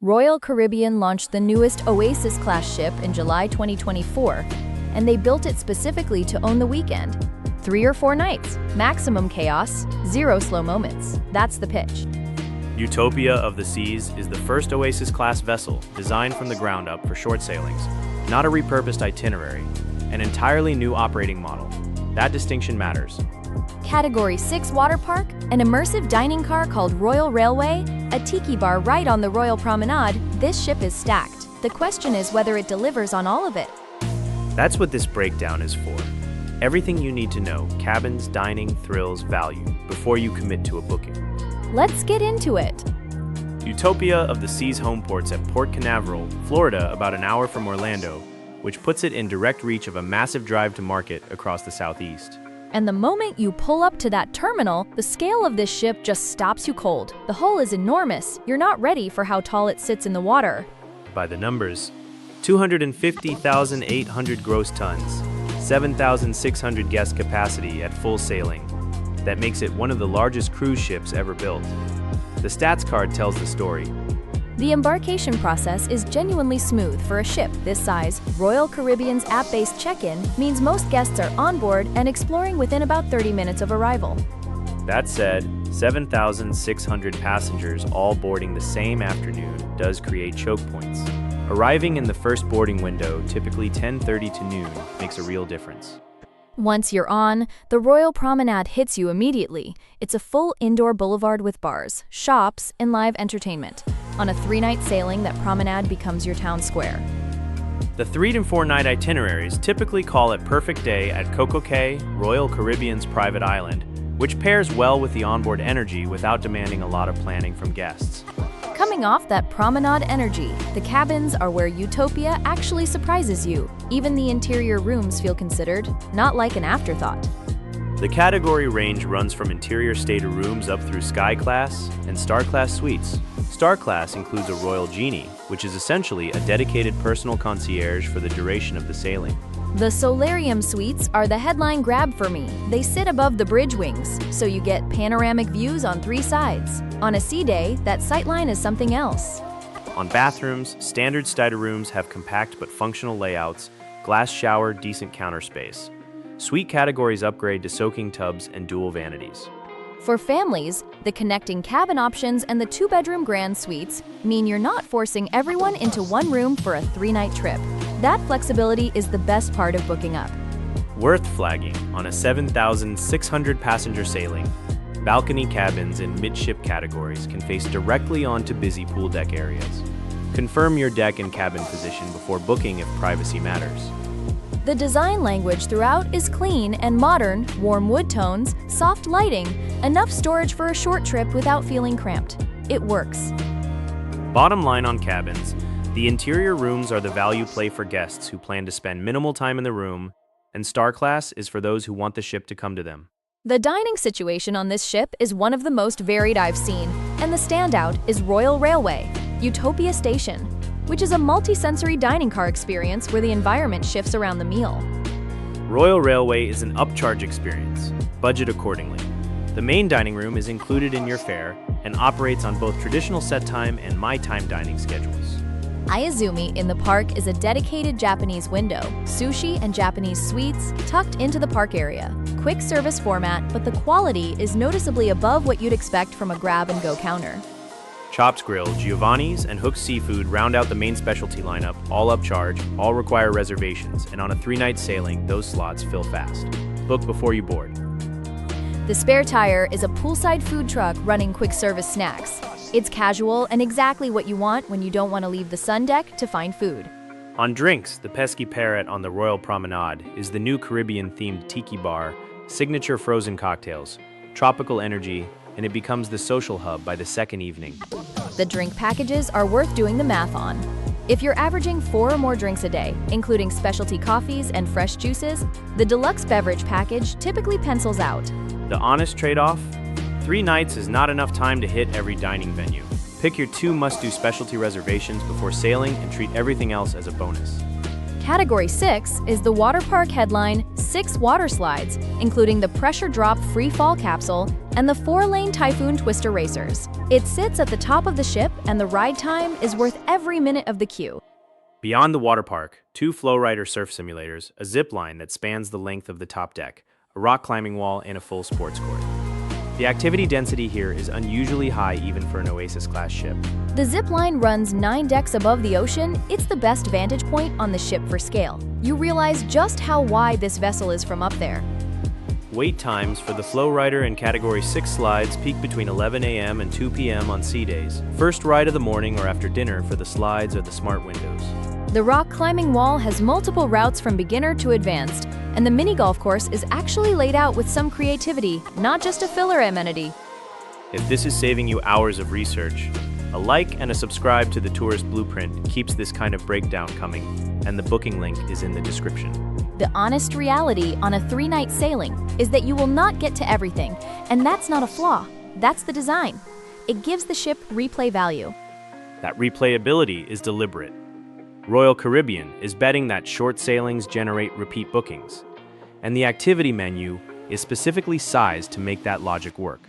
Royal Caribbean launched the newest Oasis-class ship in July 2024, and they built it specifically to own the weekend. 3 or 4 nights, maximum chaos, 0 slow moments. That's the pitch. Utopia of the Seas is the first Oasis-class vessel designed from the ground up for short sailings, not a repurposed itinerary, an entirely new operating model. That distinction matters. Category 6 water park, an immersive dining car called Royal Railway, a tiki bar right on the Royal Promenade. This ship is stacked. The question is whether it delivers on all of it. That's what this breakdown is for. Everything you need to know: cabins, dining, thrills, value, before you commit to a booking. Let's get into it. Utopia of the Seas home ports at Port Canaveral, Florida, about an hour from Orlando, which puts it in direct reach of a massive drive to market across the Southeast. And the moment you pull up to that terminal, the scale of this ship just stops you cold. The hull is enormous. You're not ready for how tall it sits in the water. By the numbers, 250,800 gross tons, 7,600 guest capacity at full sailing. That makes it one of the largest cruise ships ever built. The stats card tells the story. The embarkation process is genuinely smooth for a ship this size. Royal Caribbean's app-based check-in means most guests are on board and exploring within about 30 minutes of arrival. That said, 7,600 passengers all boarding the same afternoon does create choke points. Arriving in the first boarding window, typically 10:30 to noon, makes a real difference. Once you're on, the Royal Promenade hits you immediately. It's a full indoor boulevard with bars, shops, and live entertainment. On a 3-night sailing, that promenade becomes your town square. The 3- to 4-night itineraries typically call it Perfect Day at Coco Cay, Royal Caribbean's private island, which pairs well with the onboard energy without demanding a lot of planning from guests. Coming off that promenade energy, the cabins are where Utopia actually surprises you. Even the interior rooms feel considered, not like an afterthought. The category range runs from interior stater rooms up through Sky Class and Star Class suites. Star Class includes a Royal Genie, which is essentially a dedicated personal concierge for the duration of the sailing. The Solarium suites are the headline grab for me. They sit above the bridge wings, so you get panoramic views on 3 sides. On a sea day, that sightline is something else. On bathrooms, standard staterooms have compact but functional layouts, glass shower, decent counter space. Suite categories upgrade to soaking tubs and dual vanities. For families, the connecting cabin options and the 2-bedroom grand suites mean you're not forcing everyone into one room for a 3-night trip. That flexibility is the best part of booking up. Worth flagging, on a 7,600 passenger sailing, balcony cabins in midship categories can face directly onto busy pool deck areas. Confirm your deck and cabin position before booking if privacy matters. The design language throughout is clean and modern, warm wood tones, soft lighting, enough storage for a short trip without feeling cramped. It works. Bottom line on cabins, the interior rooms are the value play for guests who plan to spend minimal time in the room, and Star Class is for those who want the ship to come to them. The dining situation on this ship is one of the most varied I've seen, and the standout is Royal Railway, Utopia Station, which is a multi-sensory dining car experience where the environment shifts around the meal. Royal Railway is an upcharge experience. Budget accordingly. The main dining room is included in your fare and operates on both traditional set time and my time dining schedules. Ayazumi in the park is a dedicated Japanese window, sushi and Japanese sweets tucked into the park area. Quick service format, but the quality is noticeably above what you'd expect from a grab-and-go counter. Chops Grill, Giovanni's, and Hook's Seafood round out the main specialty lineup, all upcharge, all require reservations, and on a 3-night sailing, those slots fill fast. Book before you board. The Spare Tire is a poolside food truck running quick service snacks. It's casual and exactly what you want when you don't want to leave the sun deck to find food. On drinks, the Pesky Parrot on the Royal Promenade is the new Caribbean-themed tiki bar, signature frozen cocktails, tropical energy, and it becomes the social hub by the second evening. The drink packages are worth doing the math on. If you're averaging 4 or more drinks a day, including specialty coffees and fresh juices, the deluxe beverage package typically pencils out. The honest trade-off? 3 nights is not enough time to hit every dining venue. Pick your 2 must-do specialty reservations before sailing and treat everything else as a bonus. Category 6 is the water park headline 6 water slides, including the pressure drop free fall capsule and the 4-lane Typhoon Twister racers. It sits at the top of the ship, and the ride time is worth every minute of the queue. Beyond the water park, 2 Flowrider surf simulators, a zip line that spans the length of the top deck, a rock climbing wall, and a full sports court. The activity density here is unusually high even for an Oasis-class ship. The zip line runs 9 decks above the ocean. It's the best vantage point on the ship for scale. You realize just how wide this vessel is from up there. Wait times for the Flowrider and Category 6 slides peak between 11 a.m. and 2 p.m. on sea days. First ride of the morning or after dinner for the slides or the smart windows. The rock climbing wall has multiple routes from beginner to advanced, and the mini golf course is actually laid out with some creativity, not just a filler amenity. If this is saving you hours of research, a like and a subscribe to the Tourist Blueprint keeps this kind of breakdown coming, and the booking link is in the description. The honest reality on a 3-night sailing is that you will not get to everything, and that's not a flaw. That's the design. It gives the ship replay value. That replayability is deliberate. Royal Caribbean is betting that short sailings generate repeat bookings, and the activity menu is specifically sized to make that logic work.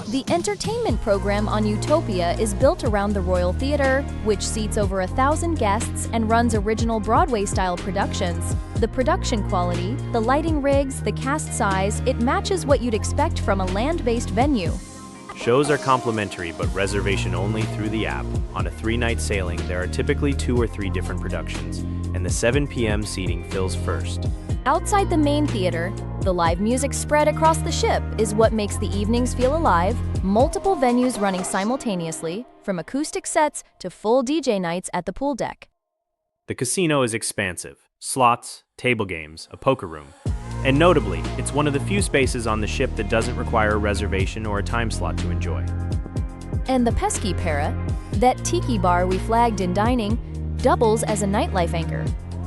The entertainment program on Utopia is built around the Royal Theatre, which seats over 1,000 guests and runs original Broadway-style productions. The production quality, the lighting rigs, the cast size, it matches what you'd expect from a land-based venue. Shows are complimentary but reservation only through the app. On a 3-night sailing, there are typically 2 or 3 different productions, and the 7 p.m. seating fills first. Outside the main theater, the live music spread across the ship is what makes the evenings feel alive. Multiple venues running simultaneously, from acoustic sets to full DJ nights at the pool deck. The casino is expansive. Slots, table games, a poker room. And notably, it's one of the few spaces on the ship that doesn't require a reservation or a time slot to enjoy. And the pesky para, that tiki bar we flagged in dining, doubles as a nightlife anchor.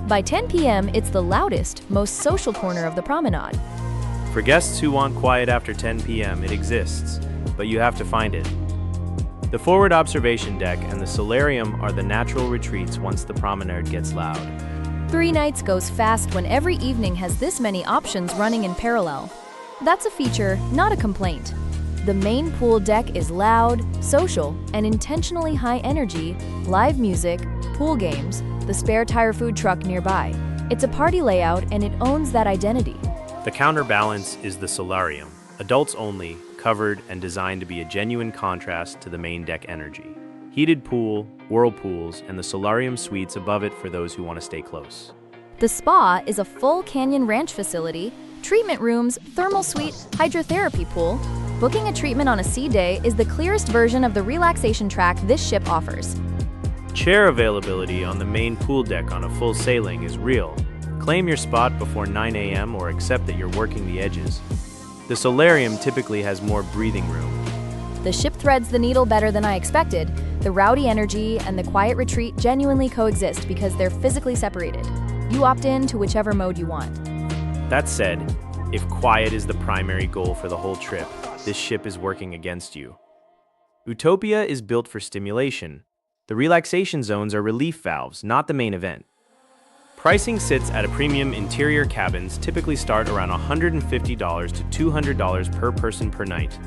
By 10 p.m., it's the loudest, most social corner of the promenade. For guests who want quiet after 10 p.m., it exists, but you have to find it. The forward observation deck and the solarium are the natural retreats once the promenade gets loud. 3 nights goes fast when every evening has this many options running in parallel. That's a feature, not a complaint. The main pool deck is loud, social, and intentionally high energy, live music, pool games, the spare tire food truck nearby. It's a party layout and it owns that identity. The counterbalance is the solarium, adults only, covered and designed to be a genuine contrast to the main deck energy. Heated pool, whirlpools, and the solarium suites above it for those who want to stay close. The spa is a full canyon ranch facility, treatment rooms, thermal suite, hydrotherapy pool. Booking a treatment on a sea day is the clearest version of the relaxation track this ship offers. Chair availability on the main pool deck on a full sailing is real. Claim your spot before 9 a.m. or accept that you're working the edges. The solarium typically has more breathing room. The ship threads the needle better than I expected. The rowdy energy and the quiet retreat genuinely coexist because they're physically separated. You opt in to whichever mode you want. That said, if quiet is the primary goal for the whole trip, this ship is working against you. Utopia is built for stimulation. The relaxation zones are relief valves, not the main event. Pricing sits at a premium. Interior cabins typically start around $150 to $200 per person per night.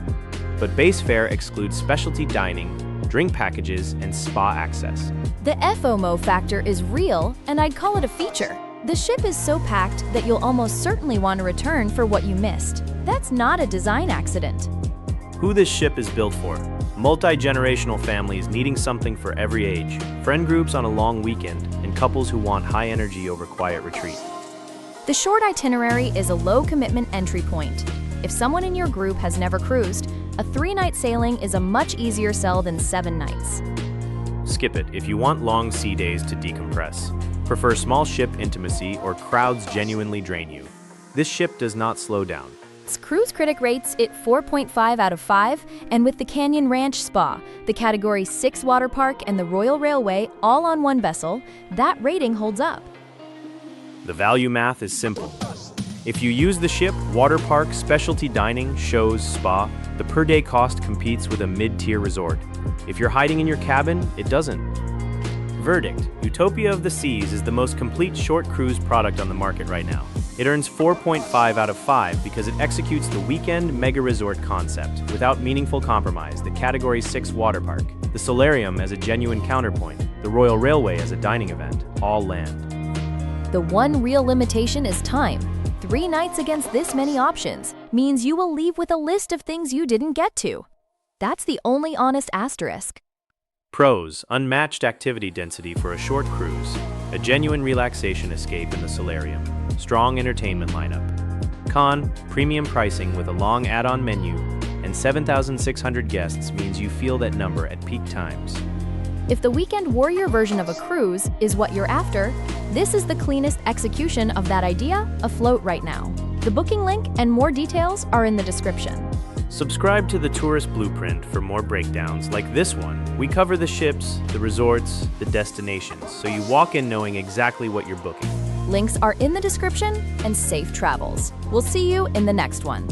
But base fare excludes specialty dining, drink packages, and spa access. The FOMO factor is real, and I'd call it a feature. The ship is so packed that you'll almost certainly want to return for what you missed. That's not a design accident. Who this ship is built for. Multi-generational families needing something for every age, friend groups on a long weekend, and couples who want high energy over quiet retreat. The short itinerary is a low-commitment entry point. If someone in your group has never cruised, a 3-night sailing is a much easier sell than 7 nights. Skip it if you want long sea days to decompress. Prefer small ship intimacy or crowds genuinely drain you. This ship does not slow down. Cruise Critic rates it 4.5 out of 5, and with the Canyon Ranch Spa, the Category 6 water park, and the Royal Railway all on one vessel, that rating holds up. The value math is simple. If you use the ship, water park, specialty dining, shows, spa, the per-day cost competes with a mid-tier resort. If you're hiding in your cabin, it doesn't. Verdict: Utopia of the Seas is the most complete short cruise product on the market right now. It earns 4.5 out of 5 because it executes the weekend mega resort concept without meaningful compromise, the Category 6 water park, the solarium as a genuine counterpoint, the Royal Railway as a dining event, all land. The one real limitation is time. 3 nights against this many options means you will leave with a list of things you didn't get to. That's the only honest asterisk. Pros: unmatched activity density for a short cruise, a genuine relaxation escape in the solarium, strong entertainment lineup. Con: premium pricing with a long add-on menu, and 7,600 guests means you feel that number at peak times. If the weekend warrior version of a cruise is what you're after, this is the cleanest execution of that idea afloat right now. The booking link and more details are in the description. Subscribe to the Tourist Blueprint for more breakdowns like this one. We cover the ships, the resorts, the destinations, so you walk in knowing exactly what you're booking. Links are in the description, and safe travels. We'll see you in the next one.